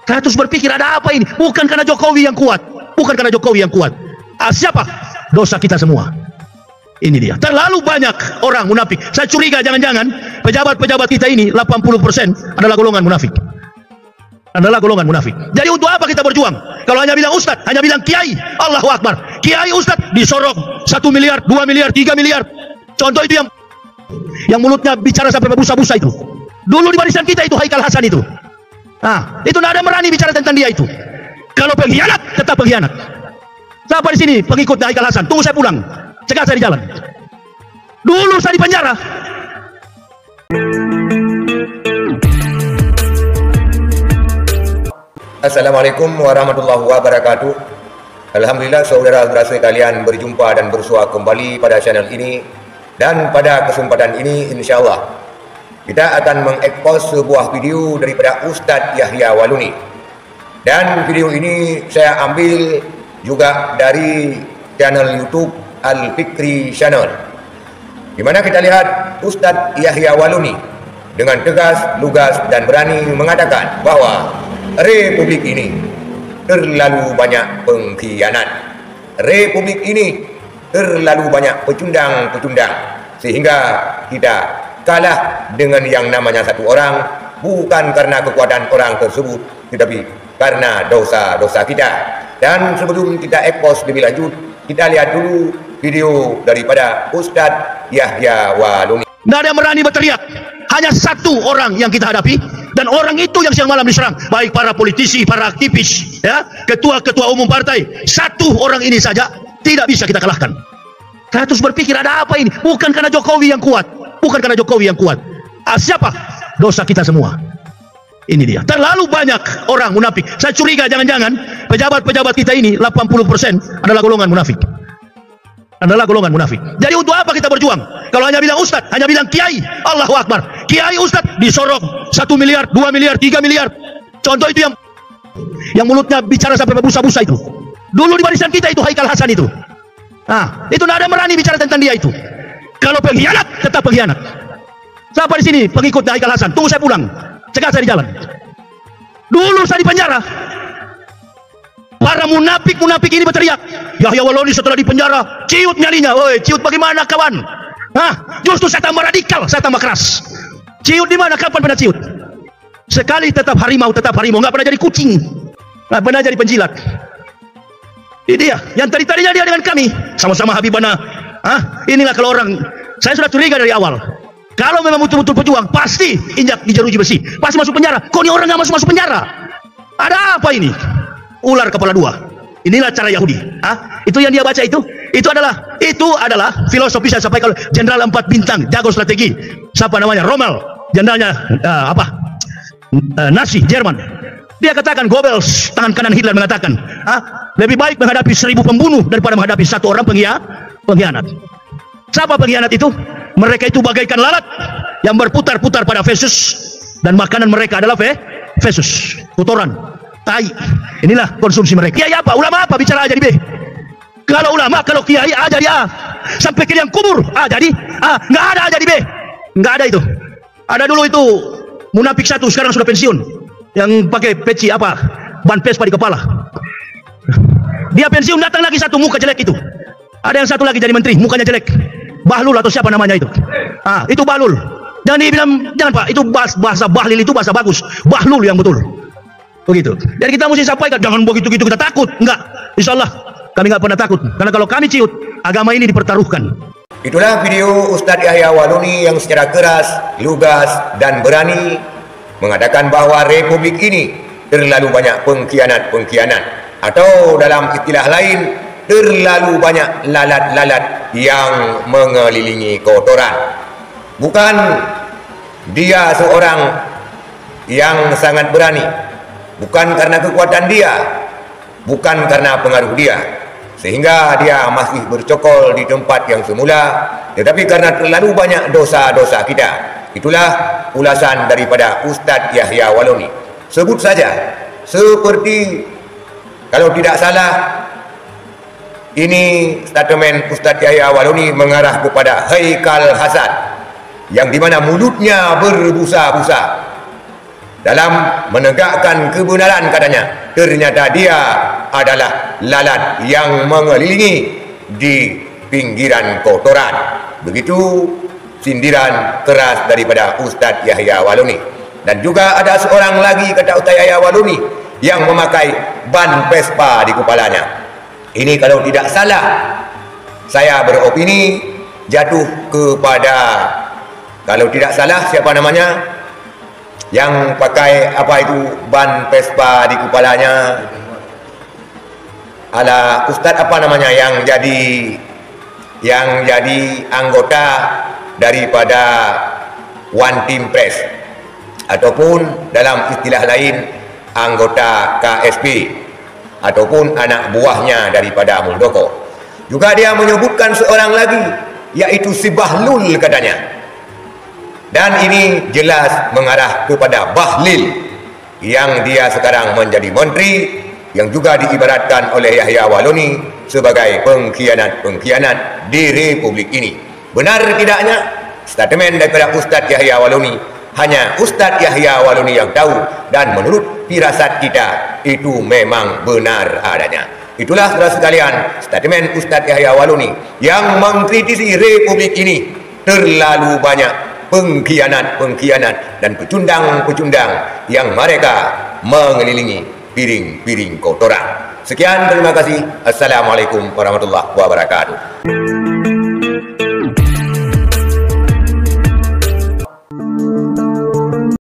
Saya terus berpikir, ada apa ini? Bukan karena Jokowi yang kuat, bukan karena Jokowi yang kuat. Siapa? Dosa kita semua. Ini dia. Terlalu banyak orang munafik. Saya curiga jangan-jangan pejabat-pejabat kita ini 80% adalah golongan munafik. Adalah golongan munafik. Jadi untuk apa kita berjuang? Kalau hanya bilang ustadz, hanya bilang kiai, Allahu Akbar. Kiai ustadz disorok 1 miliar, 2 miliar, 3 miliar. Contoh itu yang mulutnya bicara sampai berbusa-busa itu. Dulu di barisan kita itu Haikal Hasan itu. Nah, itu tidak ada berani bicara tentang dia itu. Kalau pengkhianat, tetap pengkhianat. Siapa di sini pengikut Haikal Hasan? Tunggu saya pulang, cegah saya di jalan. Dulu saya di penjara. Assalamualaikum warahmatullahi wabarakatuh. Alhamdulillah saudara-saudara sekalian berjumpa dan bersua kembali pada channel ini. Dan pada kesempatan ini insyaallah kita akan mengekspos sebuah video daripada Ustadz Yahya Waluni. Dan video ini saya ambil juga dari channel YouTube Al-Fikri Channel, di mana kita lihat Ustadz Yahya Waluni dengan tegas, lugas dan berani mengatakan bahwa Republik ini terlalu banyak pengkhianat. Republik ini terlalu banyak pecundang-pecundang, sehingga kita kalah dengan yang namanya satu orang, bukan karena kekuatan orang tersebut, tetapi karena dosa-dosa kita. Dan sebelum kita ekspos lebih lanjut, kita lihat dulu video daripada Ustadz Yahya Waluni. Tidak ada yang berani berteriak. Hanya satu orang yang kita hadapi, dan orang itu yang siang malam diserang, baik para politisi, para aktivis, ya, ketua-ketua umum partai. Satu orang ini saja tidak bisa kita kalahkan. Saya terus berpikir, ada apa ini? Bukan karena Jokowi yang kuat, bukan karena Jokowi yang kuat. Siapa? Dosa kita semua. Ini dia. Terlalu banyak orang munafik. Saya curiga jangan-jangan pejabat-pejabat kita ini 80% adalah golongan munafik. Adalah golongan munafik. Jadi untuk apa kita berjuang? Kalau hanya bilang ustadz, hanya bilang kiai, Allahu Akbar. Kiai ustadz disorok 1 miliar, 2 miliar, 3 miliar. Contoh itu yang mulutnya bicara sampai berbusa-busa itu. Dulu di barisan kita itu Haikal Hasan itu. Nah, itu tidak ada berani bicara tentang dia itu. Kalau pengkhianat, tetap pengkhianat. Siapa di sini pengikut Haikal Hasan? Tunggu saya pulang, cegah saya di jalan. Dulu saya di penjara. Para munafik-munafik ini berteriak, Yahya Waluni setelah di penjara, ciut nyalinya. Woi, ciut bagaimana kawan? Hah? Justru saya tambah radikal, saya tambah keras. Ciut di mana? Kapan pernah ciut? Sekali tetap harimau, nggak pernah jadi kucing, nggak pernah jadi penjilat. Ini dia, yang tadinya dia dengan kami sama-sama Habibana. Inilah kalau orang, saya sudah curiga dari awal. Kalau memang betul-betul pejuang, pasti injak di jeruji besi, pasti masuk penjara. Kok ini orang nggak masuk penjara? Ada apa ini? Ular kepala dua. Inilah cara Yahudi. Itu yang dia baca itu adalah filosofi saya sampaikan oleh Jenderal 4 bintang, jago strategi. Siapa namanya? Rommel. Jenderalnya Nazi Jerman. Dia katakan, Goebbels, tangan kanan Hitler, mengatakan, lebih baik menghadapi 1000 pembunuh daripada menghadapi satu orang pengkhianat. Siapa pengkhianat itu? Mereka itu bagaikan lalat yang berputar-putar pada fesus, dan makanan mereka adalah fesus, kotoran, tai. Inilah konsumsi mereka. Kiai apa? Ulama apa? Bicara A jadi B. Kalau ulama, kalau kiai A jadi A. Sampai ke liang kubur A jadi A. Nggak ada A jadi B. Nggak ada itu. Ada dulu itu munafik satu, sekarang sudah pensiun, yang pakai peci ban Vespa di kepala. Dia pensiun, datang lagi satu muka jelek itu. Ada yang satu lagi jadi menteri, mukanya jelek. Bahlul atau siapa namanya itu. Itu Bahlul. Jangan dibilang, jangan Pak, itu bahasa Bahlil itu bahasa bagus. Bahlul yang betul. Begitu. Jadi kita mesti sampaikan, jangan begitu-gitu kita takut. Enggak. Insyaallah kami nggak pernah takut. Karena kalau kami ciut, agama ini dipertaruhkan. Itulah video Ustadz Yahya Waluni yang secara keras, lugas dan berani mengatakan bahwa Republik ini terlalu banyak pengkhianat, atau dalam istilah lain, terlalu banyak lalat-lalat yang mengelilingi kotoran. Bukan dia seorang yang sangat berani, bukan karena kekuatan dia, bukan karena pengaruh dia, sehingga dia masih bercokol di tempat yang semula, tetapi karena terlalu banyak dosa-dosa kita. Itulah ulasan daripada Ustadz Yahya Waluni. Sebut saja, seperti kalau tidak salah, ini statement Ustadz Yahya Waluni mengarah kepada Haikal Hasan, yang dimana mulutnya berbusa-busa. dalam menegakkan kebenaran katanya. Ternyata dia adalah lalat yang mengelilingi di pinggiran kotoran. Begitu sindiran keras daripada Ustaz Yahya Waluni. Dan juga ada seorang lagi, kata Ustaz Yahya Waluni, yang memakai ban Vespa di kepalanya. Ini kalau tidak salah, saya beropini jatuh kepada, kalau tidak salah siapa namanya yang pakai apa itu ban Vespa di kepalanya, ala Ustadz apa namanya yang jadi anggota daripada One Team Press, ataupun dalam istilah lain anggota KSP, ataupun anak buahnya daripada Muldoko. Juga dia menyebutkan seorang lagi, yaitu si Bahlul katanya. Dan ini jelas mengarah kepada Bahlil yang dia sekarang menjadi menteri, yang juga diibaratkan oleh Yahya Waluni sebagai pengkhianat di Republik ini. Benar tidaknya statement daripada Ustaz Yahya Waluni hanya Ustaz Yahya Waluni yang tahu, dan menurut firasat kita itu memang benar adanya. Itulah saudara sekalian statement Ustaz Yahya Waluni yang mengkritisi Republik ini terlalu banyak pengkhianat dan pecundang-pecundang yang mereka mengelilingi piring-piring kotoran. Sekian, terima kasih. Assalamualaikum warahmatullahi wabarakatuh.